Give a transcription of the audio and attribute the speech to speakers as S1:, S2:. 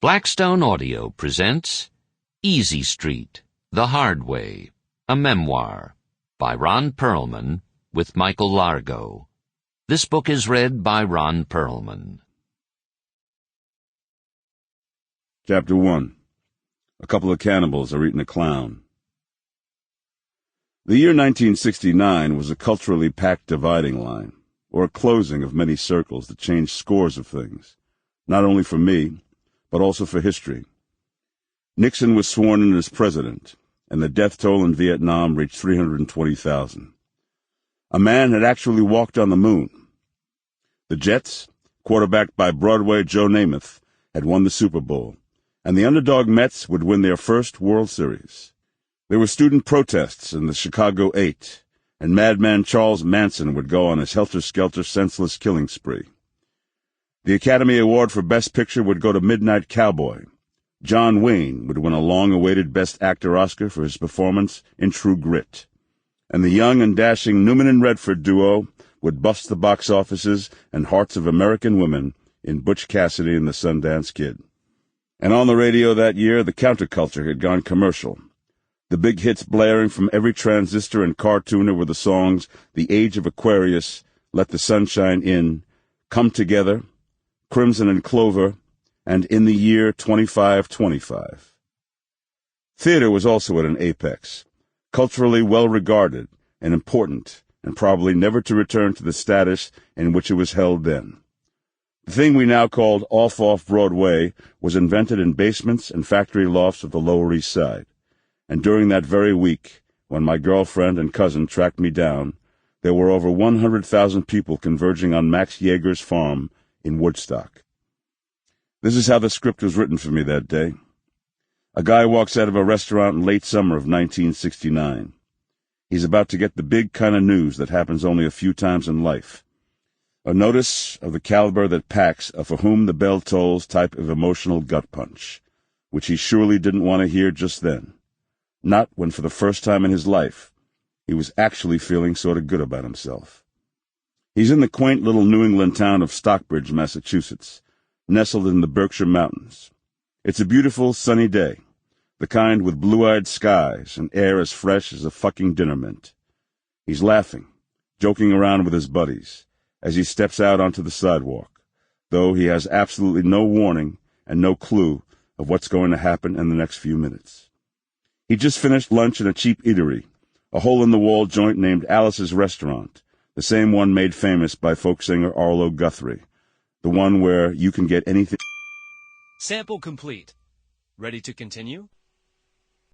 S1: Blackstone Audio presents Easy Street, The Hard Way, a memoir, by Ron Perlman with Michael Largo. This book is read by Ron Perlman.
S2: Chapter 1. A couple of cannibals are eating a clown. The year 1969 was a culturally packed dividing line, or a closing of many circles that changed scores of things, not only for me, but also for history. Nixon was sworn in as president, and the death toll in Vietnam reached 320,000. A man had actually walked on the moon. The Jets, quarterbacked by Broadway Joe Namath, had won the Super Bowl, and the underdog Mets would win their first World Series. There were student protests in the Chicago 8, and madman Charles Manson would go on his helter-skelter senseless killing spree. The Academy Award for Best Picture would go to Midnight Cowboy. John Wayne would win a long-awaited Best Actor Oscar for his performance in True Grit. And the young and dashing Newman and Redford duo would bust the box offices and hearts of American women in Butch Cassidy and the Sundance Kid. And on the radio that year, the counterculture had gone commercial. The big hits blaring from every transistor and cartooner were the songs The Age of Aquarius, Let the Sunshine In, Come Together, Crimson and Clover, and In the Year 2525. Theater was also at an apex, culturally well-regarded and important, and probably never to return to the status in which it was held then. The thing we now called off-Broadway was invented in basements and factory lofts of the Lower East Side, and during that very week, when my girlfriend and cousin tracked me down, there were over 100,000 people converging on Max Yeager's farm in Woodstock. This is how the script was written for me that day. A guy walks out of a restaurant in late summer of 1969. He's about to get the big kind of news that happens only a few times in life. A notice of the caliber that packs a for whom the bell tolls type of emotional gut punch, which he surely didn't want to hear just then. Not when for the first time in his life he was actually feeling sort of good about himself. He's in the quaint little New England town of Stockbridge, Massachusetts, nestled in the Berkshire Mountains. It's a beautiful, sunny day, the kind with blue-eyed skies and air as fresh as a fucking dinner mint. He's laughing, joking around with his buddies, as he steps out onto the sidewalk, though he has absolutely no warning and no clue of what's going to happen in the next few minutes. He just finished lunch in a cheap eatery, a hole-in-the-wall joint named Alice's Restaurant, the same one made famous by folk singer Arlo Guthrie, the one where you can get anything.
S3: Sample complete. Ready to continue?